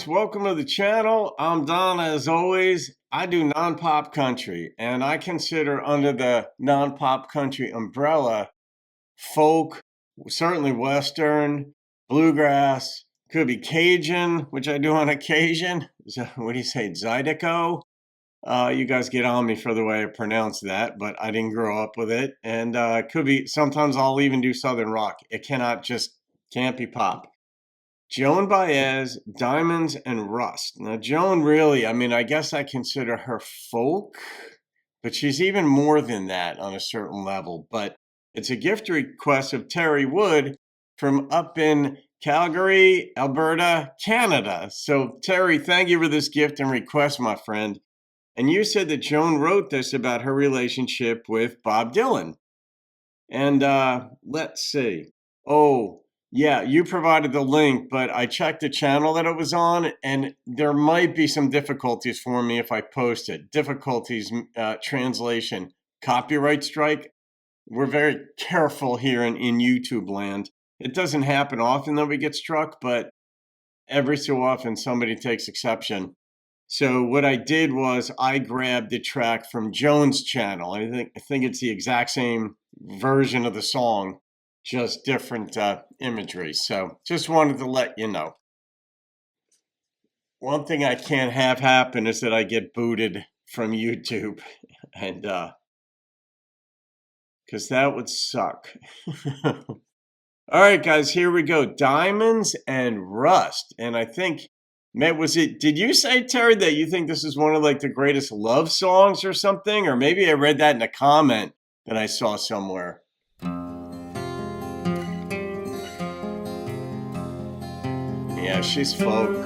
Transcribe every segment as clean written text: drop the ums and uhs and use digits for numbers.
welcome to the channel. I'm Don, as always. I do non-pop country, and I consider under the non-pop country umbrella folk, certainly Western, bluegrass, could be Cajun, which I do on occasion. What do you say, Zydeco? You guys get on me for the way I pronounce that, but I didn't grow up with it. And it could be, sometimes I'll even do Southern rock. It can't be pop. Joan Baez, Diamonds and Rust. Now, Joan really, I guess I consider her folk, but she's even more than that on a certain level. But it's a gift request of Terry Wood from up in Calgary, Alberta, Canada. So, Terry, thank you for this gift and request, my friend. And you said that Joan wrote this about her relationship with Bob Dylan. And let's see. Oh, yeah, you provided the link, but I checked the channel that it was on, and there might be some difficulties for me if I post it. Difficulties, translation, copyright strike. We're very careful here in YouTube land. It doesn't happen often that we get struck, but every so often somebody takes exception. So what I did was I grabbed the track from Joan's channel. I think it's the exact same version of the song, just different imagery. So just wanted to let you know. One thing I can't have happen is that I get booted from YouTube, and because that would suck. All right, guys, here we go. Diamonds and Rust. And I think, Matt, did you say, Terry, that you think this is one of like the greatest love songs or something? Or maybe I read that in a comment that I saw somewhere. Yeah, she's folk.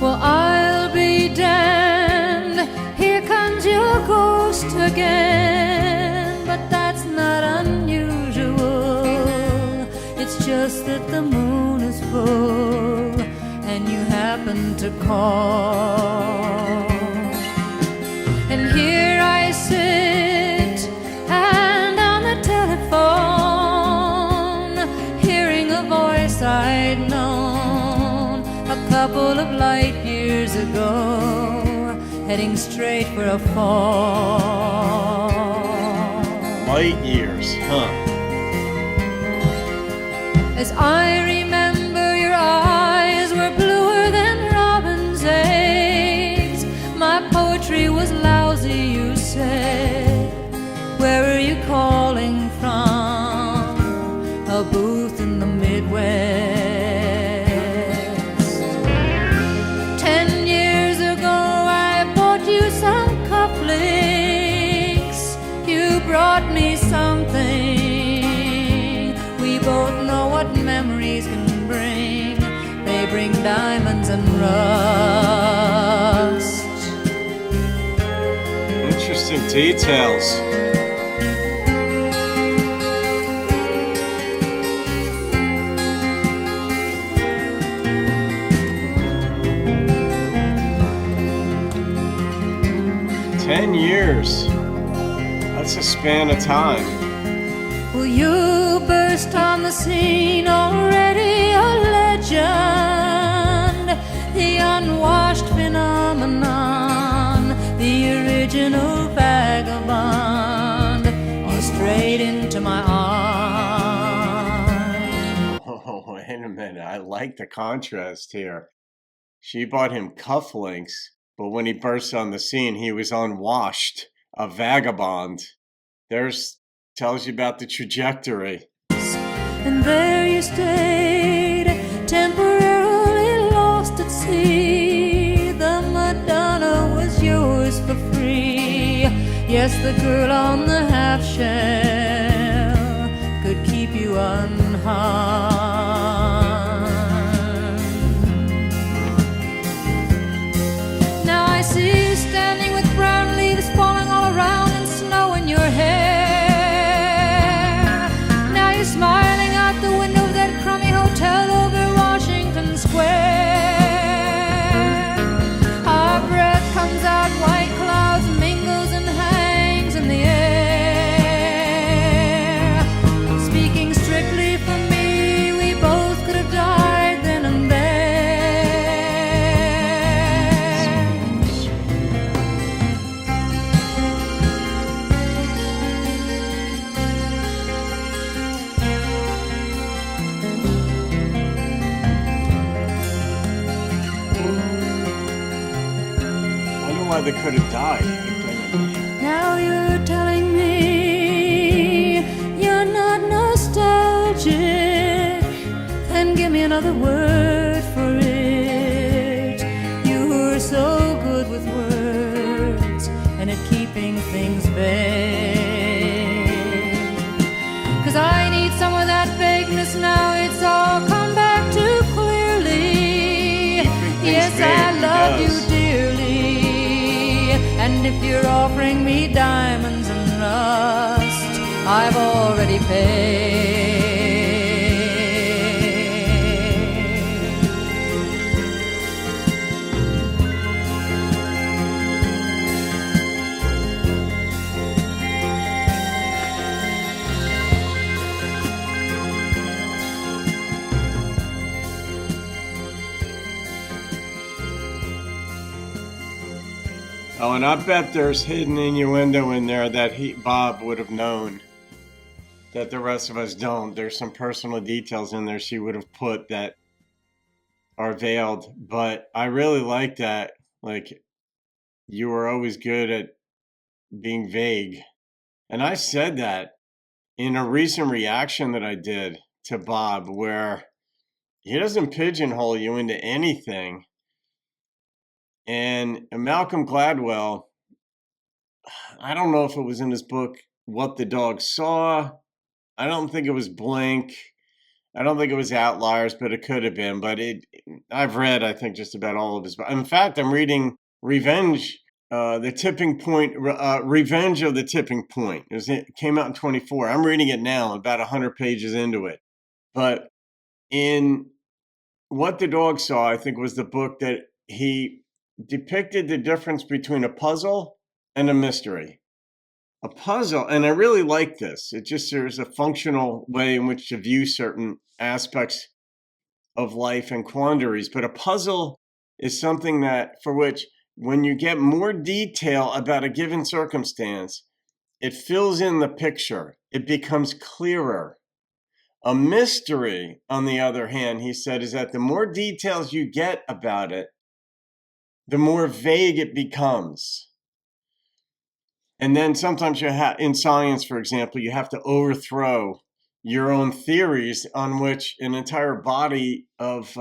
Well, I'll be damned, here comes your ghost again, but that's not unusual. It's just that the moon is full and you happen to call. And here I sit and on the telephone, hearing a voice I'd known a couple of light years ago, heading straight for a fall. Light years, huh? As I remember, your eyes were bluer than robin's eggs. My poetry was lousy, you said. Where are you calling from? A booth in the Midwest. 10 years ago, I bought you some cufflinks. You brought me something. We both know what memories can bring. They bring diamonds and rust. Interesting details. Years. That's a span of time. Well, you burst on the scene, already a legend, the unwashed phenomenon, the original vagabond, or straight into my arms. Oh, wait a minute. I like the contrast here. She bought him cufflinks, but when he burst on the scene, he was unwashed, a vagabond. Tells you about the trajectory. And there you stayed, temporarily lost at sea. The Madonna was yours for free. Yes, the girl on the half shell could keep you unharmed. Now I see you standing with brown leaves falling all around and snow in your hair. Now you smile how they could have died. Now you're telling me you're not nostalgic. Then give me another word for it. You were so good with words and at keeping things vague. 'Cause I need some of that vagueness now. It's all come back too clearly. Yes, I love you dearly. And if you're offering me diamonds and rust, I've already paid. Oh, and I bet there's hidden innuendo in there that Bob would have known that the rest of us don't. There's some personal details in there she would have put that are veiled. But I really like that. Like, you were always good at being vague. And I said that in a recent reaction that I did to Bob, where he doesn't pigeonhole you into anything. And Malcolm Gladwell, I don't know if it was in his book, What the Dog Saw. I don't think it was Blink. I don't think it was Outliers, but it could have been. But I've read, I think, just about all of his books. In fact, I'm reading Revenge, the Tipping Point, Revenge of the Tipping Point. It came out in 24. I'm reading it now, about 100 pages into it. But in What the Dog Saw, I think, was the book that he depicted the difference between a puzzle and a mystery. A puzzle, and I really like this. It just there's a functional way in which to view certain aspects of life and quandaries. But a puzzle is something that for which when you get more detail about a given circumstance, it fills in the picture. It becomes clearer. A mystery, on the other hand, he said, is that the more details you get about it, the more vague it becomes. And then sometimes in science, for example, you have to overthrow your own theories on which an entire body of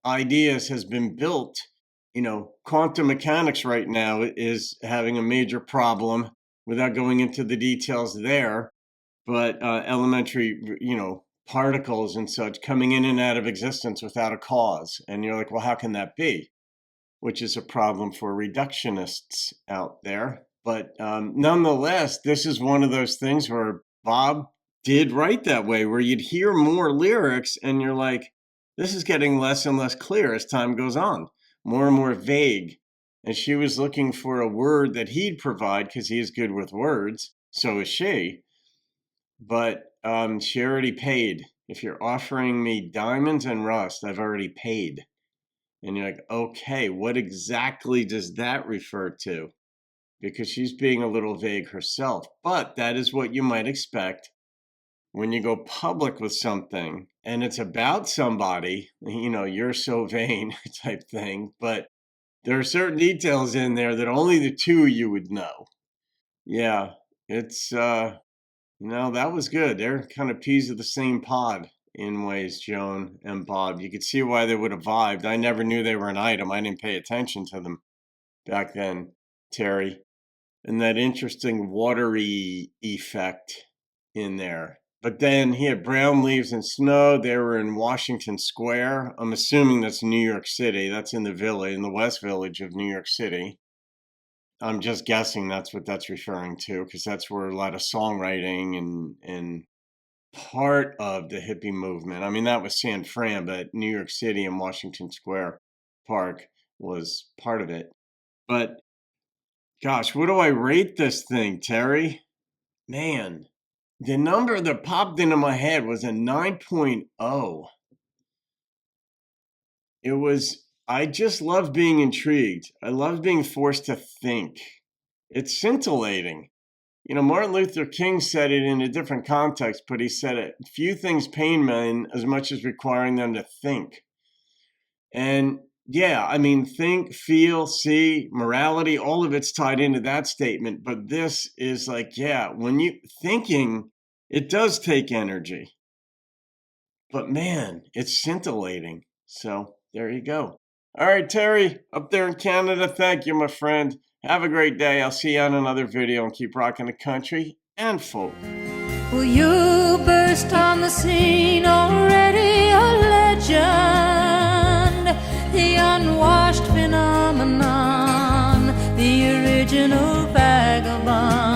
ideas has been built. You know, quantum mechanics right now is having a major problem without going into the details there. But elementary, particles and such coming in and out of existence without a cause. And you're like, well, how can that be? Which is a problem for reductionists out there. But nonetheless, this is one of those things where Bob did write that way, where you'd hear more lyrics and you're like, this is getting less and less clear as time goes on, more and more vague. And she was looking for a word that he'd provide because he is good with words. So is she. But she already paid. If you're offering me diamonds and rust, I've already paid. And you're like, okay, what exactly does that refer to? Because she's being a little vague herself. But that is what you might expect when you go public with something and it's about somebody, you're so vain type thing. But there are certain details in there that only the two of you would know. Yeah, it's, that was good. They're kind of peas of the same pod in ways, Joan and Bob. You could see why they would have vibed. I never knew they were an item. I didn't pay attention to them back then, Terry. And that interesting watery effect in there. But then he had Brown Leaves and Snow. They were in Washington Square. I'm assuming that's New York City. That's in the West Village of New York City. I'm just guessing that's what that's referring to, because that's where a lot of songwriting and part of the hippie movement. I mean, that was San Fran, but New York City and Washington Square Park was part of it. But gosh, what do I rate this thing, Terry? Man, the number that popped into my head was a 9.0. I just love being intrigued. I love being forced to think. It's scintillating. Martin Luther King said it in a different context, but he said it, few things pain men as much as requiring them to think. And Yeah, I mean, think, feel, see, morality, all of it's tied into that statement. But this is like, yeah, when you thinking, it does take energy. But man, it's scintillating. So there you go. All right, Terry, up there in Canada, thank you, my friend. Have a great day. I'll see you on another video and keep rocking the country and folk. Well, you burst on the scene, already a legend, the unwashed phenomenon, the original vagabond.